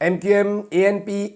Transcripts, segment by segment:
MQM, ANP,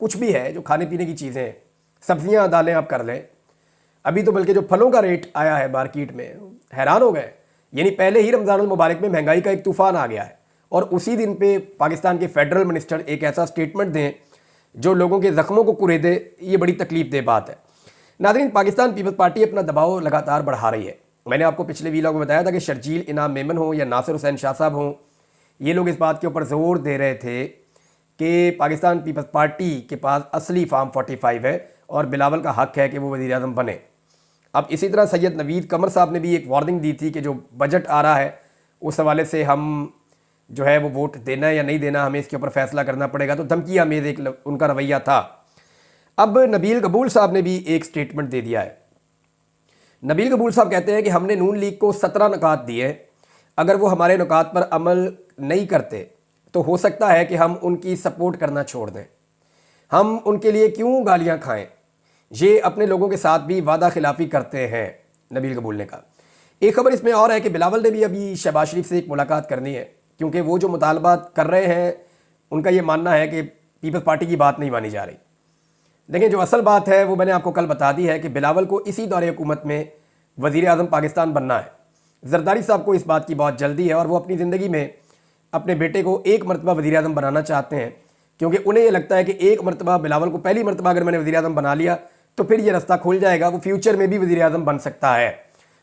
کچھ بھی ہے جو کھانے پینے کی چیزیں ہیں، سبزیاں دالیں آپ کر لیں، ابھی تو بلکہ جو پھلوں کا ریٹ آیا ہے مارکیٹ میں حیران ہو گئے، یعنی پہلے ہی رمضان المبارک میں مہنگائی کا ایک طوفان آ گیا ہے، اور اسی دن پہ پاکستان کے فیڈرل منسٹر ایک ایسا سٹیٹمنٹ دیں جو لوگوں کے زخموں کو کرے دے، یہ بڑی تکلیف دہ بات ہے۔ ناظرین، پاکستان پیپلز پارٹی اپنا دباؤ لگاتار بڑھا رہی ہے۔ میں نے آپ کو پچھلے ویلاگ میں بتایا تھا کہ شرجیل انعام میمن ہوں یا ناصر حسین شاہ صاحب ہوں، یہ لوگ اس بات کے اوپر زور دے رہے تھے کہ پاکستان پیپلز پارٹی کے پاس اصلی فارم 45 ہے اور بلاول کا حق ہے کہ وہ وزیر اعظم بنے۔ اب اسی طرح سید نوید قمر صاحب نے بھی ایک وارننگ دی تھی کہ جو بجٹ آ رہا ہے اس حوالے سے ہم جو ہے وہ ووٹ دینا ہے یا نہیں دینا، ہمیں اس کے اوپر فیصلہ کرنا پڑے گا، تو دھمکی آمیز ایک ان کا رویہ تھا۔ اب نبیل قبول صاحب نے بھی ایک سٹیٹمنٹ دے دیا ہے۔ نبیل قبول صاحب کہتے ہیں کہ ہم نے نون لیگ کو 17 نکات دیے، اگر وہ ہمارے نکات پر عمل نہیں کرتے تو ہو سکتا ہے کہ ہم ان کی سپورٹ کرنا چھوڑ دیں، ہم ان کے لیے کیوں گالیاں کھائیں، یہ اپنے لوگوں کے ساتھ بھی وعدہ خلافی کرتے ہیں، نبیل قبول نے کہا۔ ایک خبر اس میں اور ہے کہ بلاول نے بھی ابھی شہباز شریف سے ایک ملاقات کرنی ہے، کیونکہ وہ جو مطالبات کر رہے ہیں ان کا یہ ماننا ہے کہ پیپلز پارٹی کی بات نہیں مانی جا رہی۔ دیکھیں، جو اصل بات ہے وہ میں نے آپ کو کل بتا دی ہے کہ بلاول کو اسی دور حکومت میں وزیر اعظم پاکستان بننا ہے۔ زرداری صاحب کو اس بات کی بہت جلدی ہے اور وہ اپنی زندگی میں اپنے بیٹے کو ایک مرتبہ وزیر اعظم بنانا چاہتے ہیں، کیونکہ انہیں یہ لگتا ہے کہ ایک مرتبہ بلاول کو پہلی مرتبہ اگر میں نے وزیر اعظم بنا لیا تو پھر یہ رستہ کھل جائے گا، وہ فیوچر میں بھی وزیر اعظم بن سکتا ہے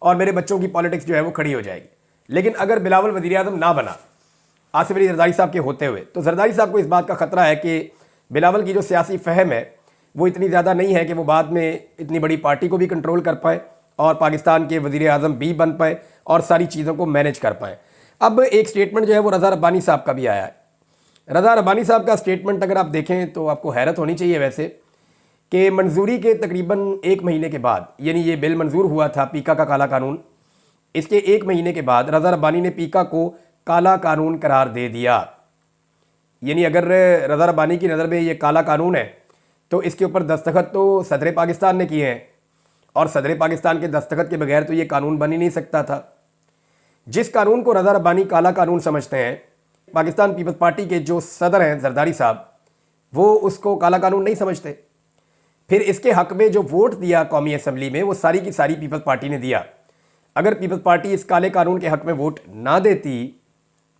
اور میرے بچوں کی پالیٹکس جو ہے وہ کھڑی ہو جائے گی۔ لیکن اگر بلاول وزیر اعظم نہ بنا آصف علی زرداری صاحب کے ہوتے ہوئے، تو زرداری صاحب کو اس بات کا خطرہ ہے کہ بلاول کی جو سیاسی فہم ہے وہ اتنی زیادہ نہیں ہے کہ وہ بعد میں اتنی بڑی پارٹی کو بھی کنٹرول کر پائے اور پاکستان کے وزیر اعظم بھی بن پائے اور ساری چیزوں کو مینیج کر پائیں۔ اب ایک سٹیٹمنٹ جو ہے وہ رضا ربانی صاحب کا بھی آیا ہے۔ رضا ربانی صاحب کا سٹیٹمنٹ اگر آپ دیکھیں تو آپ کو حیرت ہونی چاہیے ویسے، کہ منظوری کے تقریباً 1 مہینے کے بعد، یعنی یہ بل منظور ہوا تھا پیکا کا کالا قانون، اس کے 1 مہینے کے بعد رضا ربانی نے پیکا کو کالا قانون قرار دے دیا۔ یعنی اگر رضا ربانی کی نظر میں یہ کالا قانون ہے تو اس کے اوپر دستخط تو صدر پاکستان نے کیے ہیں، اور صدر پاکستان کے دستخط کے بغیر تو یہ قانون بن ہی نہیں سکتا تھا۔ جس قانون کو رضا ربانی کالا قانون سمجھتے ہیں، پاکستان پیپلز پارٹی کے جو صدر ہیں زرداری صاحب، وہ اس کو کالا قانون نہیں سمجھتے۔ پھر اس کے حق میں جو ووٹ دیا قومی اسمبلی میں وہ ساری کی ساری پیپلز پارٹی نے دیا۔ اگر پیپلز پارٹی اس کالے قانون کے حق میں ووٹ نہ دیتی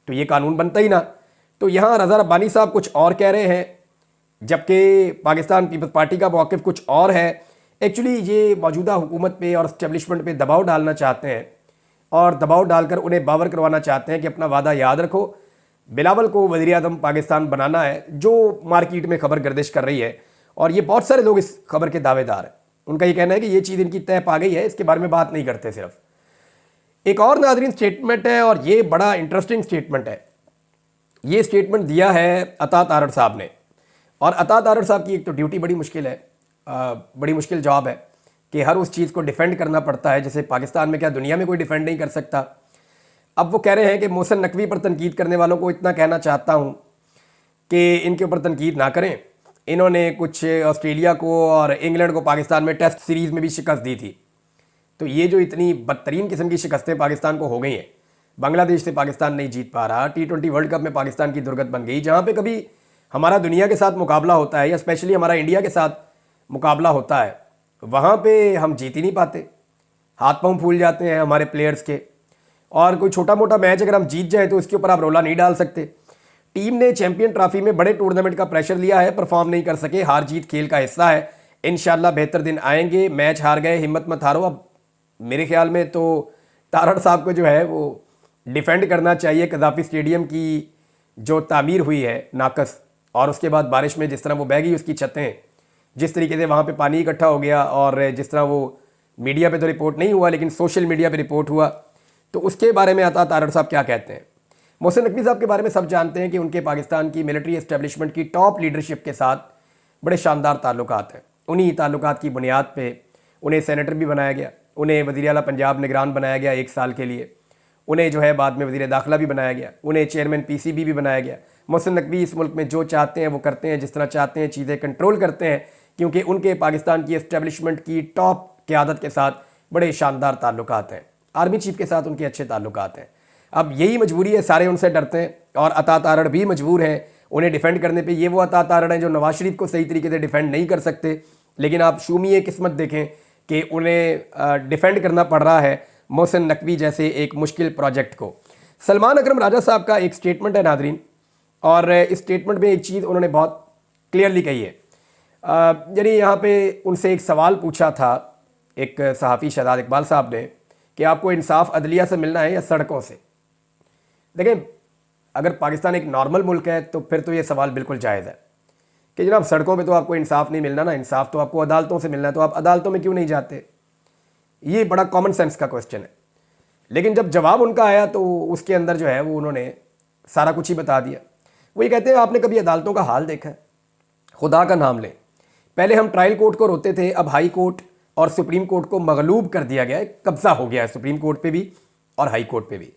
تو یہ قانون بنتا ہی نہ۔ تو یہاں رضا ربانی صاحب کچھ اور کہہ رہے ہیں جبکہ پاکستان پیپلز پارٹی کا موقف کچھ اور ہے۔ ایکچولی یہ موجودہ حکومت پہ اور اسٹیبلشمنٹ پہ دباؤ ڈالنا چاہتے ہیں اور دباؤ ڈال کر انہیں باور کروانا چاہتے ہیں کہ اپنا وعدہ یاد رکھو، بلاول کو وزیر اعظم پاکستان بنانا ہے، جو مارکیٹ میں خبر گردش کر رہی ہے، اور یہ بہت سارے لوگ اس خبر کے دعوے دار ہیں۔ ان کا یہ کہنا ہے کہ یہ چیز ان کی طے پا گئی ہے، اس کے بارے میں بات نہیں کرتے صرف۔ ایک اور ناظرین سٹیٹمنٹ ہے اور یہ بڑا انٹرسٹنگ سٹیٹمنٹ ہے۔ یہ سٹیٹمنٹ دیا ہے عطا تارڑ صاحب نے، اور عطا تارڑ صاحب کی ایک تو ڈیوٹی بڑی مشکل ہے، بڑی مشکل جاب ہے کہ ہر اس چیز کو ڈیفینڈ کرنا پڑتا ہے جسے پاکستان میں کیا دنیا میں کوئی ڈیفینڈ نہیں کر سکتا۔ اب وہ کہہ رہے ہیں کہ محسن نقوی پر تنقید کرنے والوں کو اتنا کہنا چاہتا ہوں کہ ان کے اوپر تنقید نہ کریں، انہوں نے کچھ آسٹریلیا کو اور انگلینڈ کو پاکستان میں ٹیسٹ سیریز میں بھی شکست دی تھی، تو یہ جو اتنی بدترین قسم کی شکستیں پاکستان کو ہو گئی ہیں، بنگلہ دیش سے پاکستان نہیں جیت پا رہا، T20 ورلڈ کپ میں پاکستان کی درگت بن گئی، جہاں پہ کبھی ہمارا دنیا کے ساتھ مقابلہ ہوتا ہے یا اسپیشلی ہمارا انڈیا کے ساتھ مقابلہ ہوتا ہے، وہاں پہ ہم جیت ہی نہیں پاتے، ہاتھ پاؤں پھول جاتے ہیں ہمارے پلیئرز کے، اور کوئی چھوٹا موٹا میچ اگر ہم جیت جائیں تو اس کے اوپر آپ رولا نہیں ڈال سکتے۔ ٹیم نے چیمپئن ٹرافی میں بڑے ٹورنامنٹ کا پریشر لیا ہے، پرفارم نہیں کر سکے، ہار جیت کھیل کا حصہ ہے، انشاءاللہ بہتر دن آئیں گے، میچ ہار گئے ہمت مت ہارو۔ اب میرے خیال میں تو تارڑ صاحب کو جو ہے وہ ڈیفینڈ کرنا چاہیے قذافی سٹیڈیم کی جو تعمیر ہوئی ہے ناقص، اور اس کے بعد بارش میں جس طرح وہ بہہ گئی اس کی چھتیں، جس طریقے سے وہاں پہ پانی اکٹھا ہو گیا، اور جس طرح وہ میڈیا پہ تو رپورٹ نہیں ہوا لیکن سوشل میڈیا پہ رپورٹ ہوا، تو اس کے بارے میں عطا تارڑ صاحب کیا کہتے ہیں۔ محسن نقوی صاحب کے بارے میں سب جانتے ہیں کہ ان کے پاکستان کی ملٹری اسٹیبلشمنٹ کی ٹاپ لیڈرشپ کے ساتھ بڑے شاندار تعلقات ہیں، انہی تعلقات کی بنیاد پہ انہیں سینیٹر بھی بنایا گیا، انہیں وزیر اعلیٰ پنجاب نگران بنایا گیا 1 سال کے لیے، انہیں جو ہے بعد میں وزیر داخلہ بھی بنایا گیا، انہیں چیئرمین PCB بھی بنایا گیا۔ محسن نقوی اس ملک میں جو چاہتے ہیں وہ کرتے ہیں، جس طرح چاہتے ہیں چیزیں کنٹرول کرتے ہیں، کیونکہ ان کے پاکستان کی اسٹیبلشمنٹ کی ٹاپ قیادت کے ساتھ بڑے شاندار تعلقات ہیں، آرمی چیف کے ساتھ ان کے اچھے تعلقات ہیں۔ اب یہی مجبوری ہے، سارے ان سے ڈرتے ہیں اور عطا تارڑ بھی مجبور ہیں انہیں ڈیفینڈ کرنے پہ یہ وہ عطا رہے ہیں جو نواز شریف کو صحیح طریقے سے ڈیفینڈ نہیں کر سکتے، لیکن آپ شومی قسمت دیکھیں کہ انہیں ڈیفینڈ کرنا پڑ رہا ہے محسن نقوی جیسے ایک مشکل پروجیکٹ کو۔ سلمان اکرم راجہ صاحب کا ایک سٹیٹمنٹ ہے ناظرین، اور اس سٹیٹمنٹ میں ایک چیز انہوں نے بہت کلیئرلی کہی ہے۔ یعنی یہاں پہ ان سے ایک سوال پوچھا تھا ایک صحافی شہزاد اقبال صاحب نے کہ آپ کو انصاف عدلیہ سے ملنا ہے یا سڑکوں سے؟ دیکھیں، اگر پاکستان ایک نارمل ملک ہے تو پھر تو یہ سوال بالکل جائز ہے کہ جناب سڑکوں پہ تو آپ کو انصاف نہیں ملنا نا، انصاف تو آپ کو عدالتوں سے ملنا ہے، تو آپ عدالتوں میں کیوں نہیں جاتے؟ یہ بڑا کامن سینس کا کوسچن ہے۔ لیکن جب جواب ان کا آیا تو اس کے اندر جو ہے وہ انہوں نے سارا کچھ ہی بتا دیا۔ وہ یہ کہتے ہیں آپ نے کبھی عدالتوں کا حال دیکھا ہے؟ خدا کا نام لیں، پہلے ہم ٹرائل کورٹ کو روتے تھے، اب ہائی کورٹ اور سپریم کورٹ کو مغلوب کر دیا گیا ہے، قبضہ ہو گیا ہے سپریم کورٹ پہ بھی اور ہائی کورٹ پہ بھی۔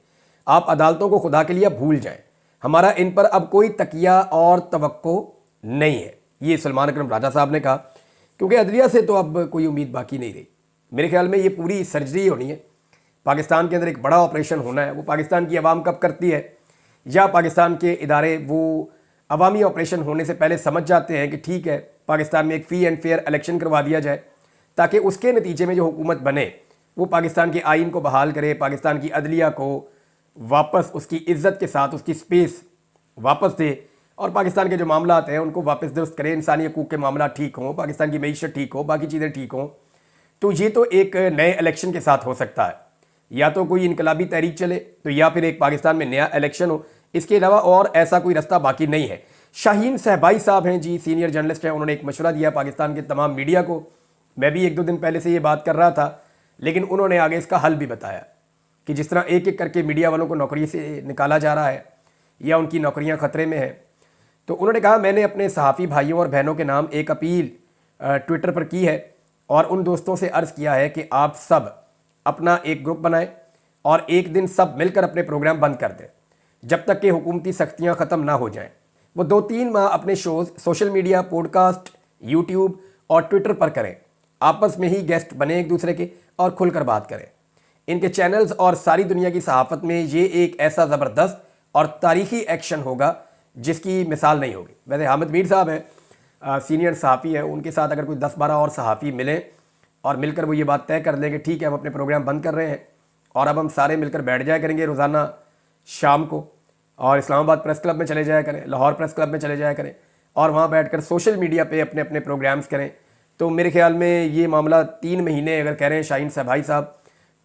آپ عدالتوں کو خدا کے لیے بھول جائیں، ہمارا ان پر اب کوئی تکیہ اور توقع نہیں ہے۔ یہ سلمان اکرم راجہ صاحب نے کہا، کیونکہ عدلیہ سے تو اب کوئی امید باقی نہیں رہی۔ میرے خیال میں یہ پوری سرجری ہونی ہے، پاکستان کے اندر ایک بڑا آپریشن ہونا ہے۔ وہ پاکستان کی عوام کب کرتی ہے، یا پاکستان کے ادارے وہ عوامی آپریشن ہونے سے پہلے سمجھ جاتے ہیں کہ ٹھیک ہے پاکستان میں ایک فری اینڈ فیئر الیکشن کروا دیا جائے تاکہ اس کے نتیجے میں جو حکومت بنے وہ پاکستان کے آئین کو بحال کرے، پاکستان کی عدلیہ کو واپس اس کی عزت کے ساتھ اس کی سپیس واپس دے، اور پاکستان کے جو معاملات ہیں ان کو واپس درست کرے، انسانی حقوق کے معاملات ٹھیک ہوں، پاکستان کی معیشت ٹھیک ہو، باقی چیزیں ٹھیک ہوں۔ تو یہ تو ایک نئے الیکشن کے ساتھ ہو سکتا ہے، یا تو کوئی انقلابی تحریک چلے تو یا پھر ایک پاکستان میں نیا الیکشن ہو، اس کے علاوہ اور ایسا کوئی رستہ باقی نہیں ہے۔ شاہین صہبائی صاحب ہیں جی، سینئر جرنلسٹ ہیں، انہوں نے ایک مشورہ دیا پاکستان کے تمام میڈیا کو۔ میں بھی ایک دو دن پہلے سے یہ بات کر رہا تھا، لیکن انہوں نے آگے اس کا حل بھی بتایا کہ جس طرح ایک ایک کر کے میڈیا والوں کو نوکری سے نکالا جا رہا ہے یا ان کی نوکریاں خطرے میں ہیں، تو انہوں نے کہا میں نے اپنے صحافی بھائیوں اور بہنوں کے نام ایک اپیل ٹویٹر پر کی ہے اور ان دوستوں سے عرض کیا ہے کہ آپ سب اپنا ایک گروپ بنائیں اور ایک دن سب مل کر اپنے پروگرام بند کر دیں جب تک کہ حکومتی سختیاں ختم نہ ہو جائیں۔ وہ 2-3 ماہ اپنے shows social media, podcast, YouTube اور ٹویٹر پر کریں، آپس میں ہی گیسٹ بنے ایک دوسرے کے اور کھل کر بات کریں۔ ان کے چینلز اور ساری دنیا کی صحافت میں یہ ایک ایسا زبردست اور تاریخی ایکشن ہوگا جس کی مثال نہیں ہوگی۔ ویسے حامد میر صاحب ہیں، سینئر صحافی ہیں، ان کے ساتھ اگر کوئی 10-12 اور صحافی ملیں اور مل کر وہ یہ بات طے کر لیں کہ ٹھیک ہے ہم اپنے پروگرام بند کر رہے ہیں اور اب ہم سارے مل کر بیٹھ جایا کریں گے روزانہ شام کو، اور اسلام آباد پریس کلب میں چلے جایا کریں، لاہور پریس کلب میں چلے جایا کریں اور وہاں بیٹھ کر سوشل میڈیا پہ اپنے اپنے پروگرامز کریں، تو میرے خیال میں یہ معاملہ 3 مہینے اگر کہہ رہے ہیں شاہین صہبائی صاحب،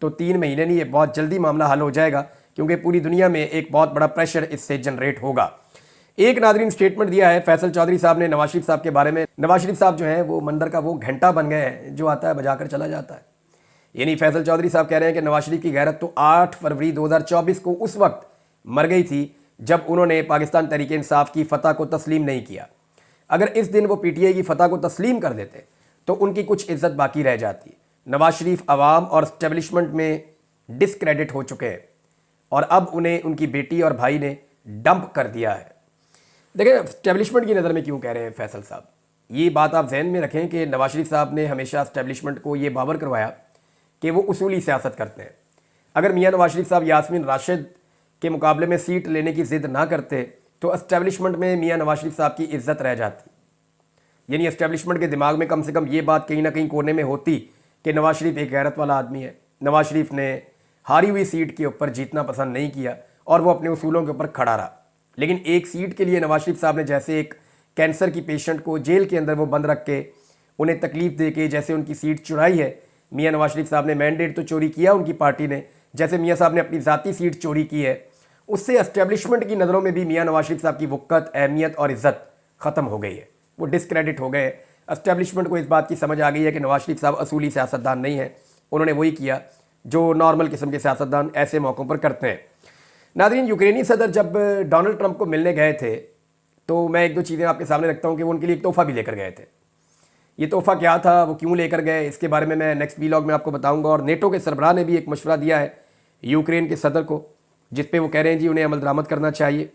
تو 3 مہینے نہیں، یہ بہت جلدی معاملہ حل ہو جائے گا، کیونکہ پوری دنیا میں ایک بہت بڑا پریشر اس سے جنریٹ ہوگا۔ ایک ناظرین سٹیٹمنٹ دیا ہے فیصل چودھری صاحب نے نواز شریف صاحب کے بارے میں۔ نواز شریف صاحب جو ہیں وہ مندر کا وہ گھنٹہ بن گئے ہیں جو آتا ہے بجا کر چلا جاتا ہے۔ یعنی فیصل چودھری صاحب کہہ رہے ہیں کہ نواز شریف کی غیرت تو 8 فروری 2024 کو اس وقت مر گئی تھی جب انہوں نے پاکستان تحریک انصاف کی فتح کو تسلیم نہیں کیا۔ اگر اس دن وہ پی ٹی آئی کی فتح کو تسلیم کر دیتے تو ان کی کچھ عزت باقی رہ جاتی۔ نواز شریف عوام اور اسٹیبلشمنٹ میں ڈسکریڈٹ ہو چکے ہیں اور اب انہیں ان کی بیٹی اور بھائی نے ڈمپ کر دیا ہے۔ دیکھیں اسٹیبلشمنٹ کی نظر میں کیوں کہہ رہے ہیں فیصل صاحب، یہ بات آپ ذہن میں رکھیں کہ نواز شریف صاحب نے ہمیشہ اسٹیبلشمنٹ کو یہ باور کروایا کہ وہ اصولی سیاست کرتے ہیں۔ اگر میاں نواز شریف صاحب یاسمین راشد کے مقابلے میں سیٹ لینے کی ضد نہ کرتے تو اسٹیبلشمنٹ میں میاں نواز شریف صاحب کی عزت رہ جاتی۔ یعنی اسٹیبلشمنٹ کے دماغ میں کم سے کم یہ بات کہیں نہ کہیں کونے میں ہوتی کہ نواز شریف ایک غیرت والا آدمی ہے، نواز شریف نے ہاری ہوئی سیٹ کے اوپر جیتنا پسند نہیں کیا اور وہ اپنے اصولوں کے اوپر کھڑا رہا۔ لیکن ایک سیٹ کے لیے نواز شریف صاحب نے جیسے ایک کینسر کی پیشنٹ کو جیل کے اندر وہ بند رکھ کے انہیں تکلیف دے کے جیسے ان کی سیٹ چرائی ہے، میاں نواز شریف صاحب نے مینڈیٹ تو چوری کیا ان کی پارٹی نے، جیسے میاں صاحب نے اپنی ذاتی سیٹ چوری کی ہے، اس سے اسٹیبلشمنٹ کی نظروں میں بھی میاں نواز شریف صاحب کی وقت، اہمیت اور عزت ختم ہو گئی ہے، وہ ڈسکریڈٹ ہو گئے۔ اسٹیبلشمنٹ کو اس بات کی سمجھ آ گئی ہے کہ نواز شریف صاحب اصولی سیاستدان نہیں ہیں، انہوں نے وہی کیا جو نارمل قسم کے سیاستدان ایسے موقعوں پر کرتے ہیں۔ ناظرین یوکرینی صدر جب ڈونلڈ ٹرمپ کو ملنے گئے تھے تو میں ایک دو چیزیں آپ کے سامنے رکھتا ہوں کہ وہ ان کے لیے ایک تحفہ بھی لے کر گئے تھے۔ یہ تحفہ کیا تھا، وہ کیوں لے کر گئے، اس کے بارے میں نیکسٹ ویلاگ میں آپ کو بتاؤں گا۔ اور نیٹو کے سربراہ نے بھی ایک مشورہ دیا ہے یوکرین کے صدر کو، جس پہ وہ کہہ رہے ہیں جی انہیں عمل درآمد کرنا چاہیے۔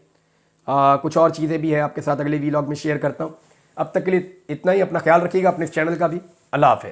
کچھ اور چیزیں بھی ہیں آپ کے ساتھ اگلے ویلاگ میں شیئر کرتا ہوں۔ اب تک کے لیے اتنا ہی، اپنا خیال رکھیے گا، اپنے اس چینل کا بھی۔ اللہ حافظ۔